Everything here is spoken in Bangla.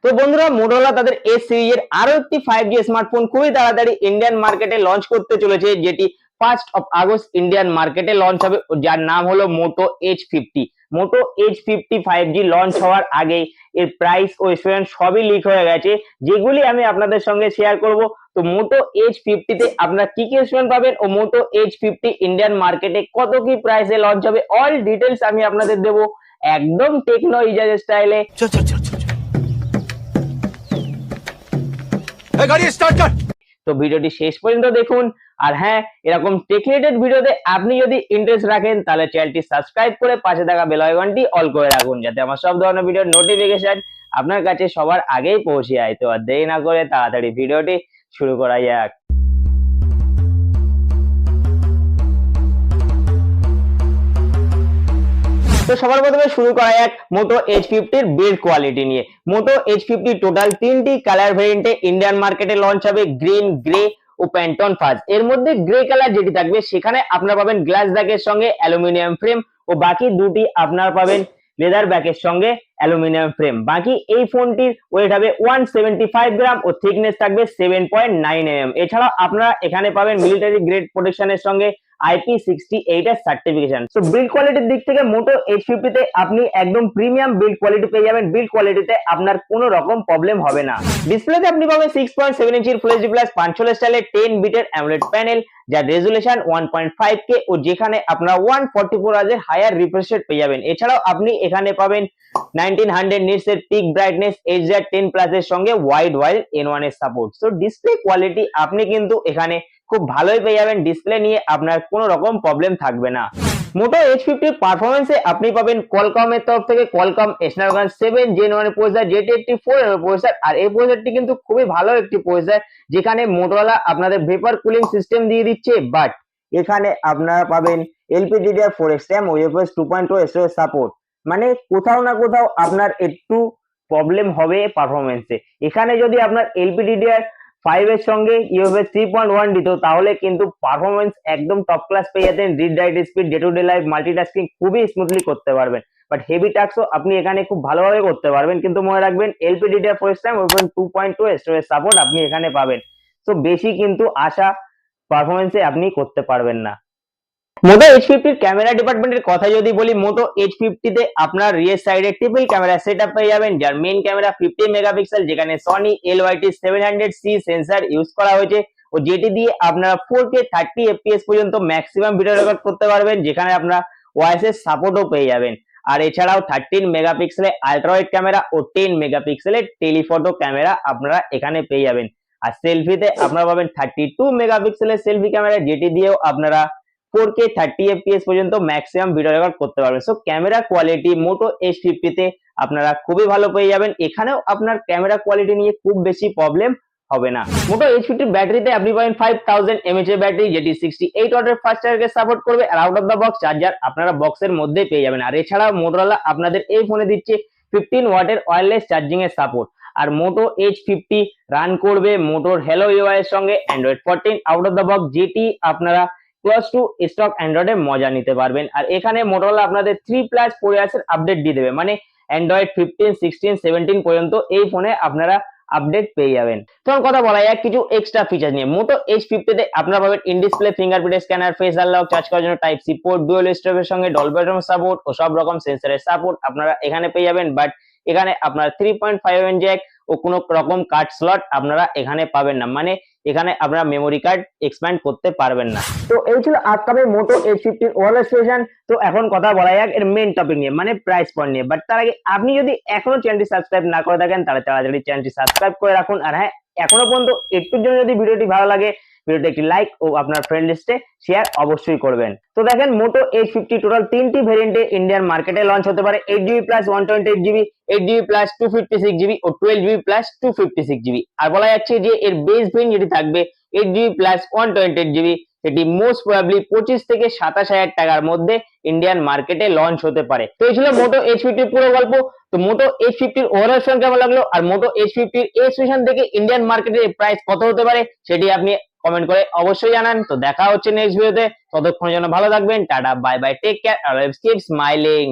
তো বন্ধুরা, মোটরোলা তাদের এস সিরিজের আরো একটি 5G স্মার্টফোন খুবই তাড়াতাড়ি ইন্ডিয়ান মার্কেটে লঞ্চ করতে চলেছে, যেটি 1 আগস্ট ইন্ডিয়ান মার্কেটে লঞ্চ হবে, যার নাম হলো মোটো H50। মোটো H50 5G লঞ্চ হওয়ার আগে এর প্রাইস ও স্পেসিফিকেশন সবই লিক হয়ে গেছে, যেগুলি আমি আপনাদের সঙ্গে শেয়ার করব। তো মোটো H50 তে আপনারা কি কি স্পেসিফিকেশন পাবেন ও মোটো H50 ইন্ডিয়ান মার্কেটে কত কি প্রাইসে লঞ্চ হবে, অল ডিটেলস আমি আপনাদের দেবো একদম টেকনো ইজাজ স্টাইলে। গাড়ি স্টার্ট কর। তো ভিডিওটি শেষ পর্যন্ত দেখুন। আর হ্যাঁ, এরকম টেক রিলেটেড ভিডিওতে আপনি যদি ইন্টারেস্ট রাখেন তাহলে চ্যানেলটি সাবস্ক্রাইব করে পাশে থাকা বেল আইকনটি অল করে রাখুন, যাতে আমার সব ধরনের ভিডিওর নোটিফিকেশন আপনার কাছে সবার আগেই পৌঁছে যায়। তো আর দেরি না করে তাড়াতাড়ি ভিডিওটি শুরু করা যাক। তো সবার প্রথমে শুরু করা যাক মোটো H50 এর বিল্ড কোয়ালিটি নিয়ে। মোটো H50 টোটাল 3টি কালার ভেরিয়েন্টে ইন্ডিয়ান মার্কেটে লঞ্চ হবে, গ্রিন, গ্রে ও প্যান্টন ফাজ। এর মধ্যে গ্রে কালার যেটি থাকবে সেখানে আপনারা পাবেন গ্লাস ব্যাকের সঙ্গে অ্যালুমিনিয়াম ফ্রেম, ও বাকি দুটি আপনারা পাবেন লেদার ব্যাকের সঙ্গে অ্যালুমিনিয়াম ফ্রেম। বাকি এই ফোনটির ওয়েট হবে 175 গ্রাম ও থিকনেস থাকবে 7.9 mm। এছাড়াও আপনারা এখানে পাবেন মিলিটারি গ্রেড প্রোটেকশনের সঙ্গে IP68 এর সার্টিফিকেশন। সো বিল্ড কোয়ালিটির দিক থেকে মোটো H50 তে আপনি একদম প্রিমিয়াম বিল্ড কোয়ালিটি পেয়ে যাবেন। বিল্ড কোয়ালিটিতে আপনার কোনো রকম প্রবলেম হবে না। ডিসপ্লেতে আপনি পাবেন 6.7 ইঞ্চির ফুল এইচডি প্লাস 516 স্টাইলের 10 বিটের অ্যামোলেড প্যানেল, যার রেজুলেশন 1.5K ও যেখানে আপনারা 144 হার্জ এর হায়ার রিফ্রেশ রেট পেয়ে যাবেন। এছাড়াও আপনি এখানে পাবেন 1900 নিটস এর পিক ব্রাইটনেস, HDR10 প্লাস এর সঙ্গে ওয়াইড ওয়াইড N1 এর সাপোর্ট। সো ডিসপ্লে কোয়ালিটি আপনি কিন্তু এখানে খুব ভালোই পেয়ে যাবেন। ডিসপ্লে নিয়ে আপনার কোনো রকম প্রবলেম থাকবে না। মোটো H50 পারফরমেন্সে আপনি পাবেন কোয়ালকম এর তরফ থেকে কোয়ালকম স্ন্যাপড্রাগন 7 Gen 1 এর প্রসেসর, যেটি একটি 4 এর প্রসেসর। আর এই প্রসেসরটি কিন্তু খুবই ভালো একটি প্রসেসর, যেখানে মোটরোলা আপনাদের ভেপার কুলিং সিস্টেম দিয়ে দিচ্ছে, বাট এখানে আপনারা পাবেন LPDDR4 এক্সট্রিম ও UFS 2.0 স্টোরেজ সাপোর্ট। মানে কোথাও না কোথাও আপনার একটু প্রবলেম হবে পারফরমেন্সে। এখানে যদি আপনার LPDDR5 এর সঙ্গে UFS 3.1 দিত, তাহলে কিন্তু পারফরমেন্স একদম টপ ক্লাস পেয়ে যেতেন। Read write speed, day to day life, multitasking খুবই স্মুথলি করতে পারবেন। বাট হেভি টাস্কও আপনি এখানে খুব ভালোভাবে করতে পারবেন, কিন্তু মনে রাখবেন LPDDR4 এক্সট্রিম ও 2.2 স্টোরেজ সাপোর্ট আপনি এখানে পাবেন। তো বেশি কিন্তু আশা পারফরমেন্সে আপনি করতে পারবেন না। মোটো H50 ক্যামেরা ডিপার্টমেন্টের কথা যদি বলি, মোটো H50 তে আপনার রিয়ার সাইডে ট্রিপল ক্যামেরা সেটআপ পেয়ে যাবেন, যার মেইন ক্যামেরা 50 মেগাপিক্সেল, যেখানে Sony LYT 700C sensor use করা হয়েছে, ও যেটি দিয়ে আপনারা 4K 30 FPS পর্যন্ত ম্যাক্সিমাম ভিডিও রেকর্ড করতে পারবেন, যেখানে আপনারা ওআইএস সাপোর্টও পেয়ে যাবেন। আর এছাড়াও 13 মেগাপিক্সেলের আলট্রা ওয়াইড ক্যামেরা ও 10 মেগাপিক্সেলের টেলিফটো ক্যামেরা আপনারা এখানে পেয়ে যাবেন। আর সেলফিতে আপনারা পাবেন 32 মেগাপিক্সেলের সেলফি ক্যামেরা, যেটি দিয়েও আপনারা 4K 30 FPS পর্যন্ত ম্যাক্সিমাম ভিডিও রেকর্ড করতে পারবেন। সো ক্যামেরা কোয়ালিটি মোটো H50 তে আপনারা খুবই ভালো পেয়ে যাবেন। এখানেও আপনার ক্যামেরা কোয়ালিটি নিয়ে খুব বেশি প্রবলেম হবে না। মোটো H50 ব্যাটারিতে আপনি পাবেন 5000 mAh এর ব্যাটারি, যেটি 68 ওয়াটের ফাস্ট চার্জকে সাপোর্ট করবে। আর out of the box charger আপনারা বক্সের মধ্যেই পেয়ে যাবেন। আর এছাড়াও মোটরোলা আপনাদের এই ফোনে দিচ্ছে 15 ওয়াটের ওয়্যারলেস চার্জিং এর সাপোর্ট। আর মোটো H50 রান করবে মোটোর হেলো UI এর সঙ্গে Android 14 out of the box, যেটি আপনারা ক্লোজ টু স্টক অ্যান্ড্রয়েডে মজা নিতে পারবেন। আর এখানে মোটরোলা আপনাদের 3+ 4 ইয়ার্সের আপডেট দিয়ে দেবে, মানে অ্যান্ড্রয়েড 15, 16, 17 পর্যন্ত এই ফোনে আপনারা আপডেট পেয়ে যাবেন। তখন কথা বলা যায় কিছু এক্সট্রা ফিচার নিয়ে। মোটো H50 তে আপনারা পাবেন in display fingerprint scanner, face unlock, charge করার জন্য টাইপ সি পোর্ট, ডুয়াল স্টোরেজের সঙ্গে ডলবি অ্যাটমস সাপোর্ট ও সব রকম সেন্সরের সাপোর্ট আপনারা এখানে পেয়ে যাবেন। বাট এখানে আপনারা 3.5mm জ্যাক ও কোনো রকম কার্ড স্লট আপনারা এখানে পাবেন না, মানে এখানে আপনারা মেমোরি কার্ড এক্সপ্যান্ড করতে পারবেন না। তো এই ছিল আজকের মোটো H50 ওভারঅল স্পেসিফিকেশন। তো এখন কথা বলা যাক এর মেইন টপিক নিয়ে, মানে প্রাইস পয়েন্ট নিয়ে। বাট তার আগে আপনি যদি এখনো চ্যানেলটি সাবস্ক্রাইব না করে থাকেন, তাহলে তাড়াতাড়ি চ্যানেলটি সাবস্ক্রাইব করে রাখুন। আর হ্যাঁ, এখনো পর্যন্ত একটুর জন্য যদি ভিডিওটি ভালো লাগে, ভিডিওতে একটি লাইক ও আপনার ফ্রেন্ড লিস্টে শেয়ার অবশ্যই করবেন। তো দেখেন, মোটো H50 টোটাল 3টি ভেরিয়েন্টে ইন্ডিয়ান মার্কেটে লঞ্চ হতে পারে। 8GB plus 128GB, 8GB plus 256GB ও 12GB প্লাস 256GB। আর বলা যাচ্ছে যে এর বেস ভেরিয়েন্ট যেটি থাকবে 8GB প্লাস 128GB, সেটি মোস্ট প্রবাবলি 25 থেকে 27,000 টাকার মধ্যে ইন্ডিয়ান মার্কেটে লঞ্চ হতে পারে। তো এই ছিল মোটো H50 পুরো গল্প। তো মোটো H50 ওভারঅল কেমন লাগলো, আর মোটো H50 এই স্টেশন থেকে ইন্ডিয়ান মার্কেটে প্রাইস কত হতে পারে, সেটি আপনি কমেন্ট করে অবশ্যই জানান। তো দেখা হচ্ছে নেক্সট ভিডিওতে, ততক্ষণের জন্য ভালো থাকবেন। Tata, bye bye, take care, always keep smiling.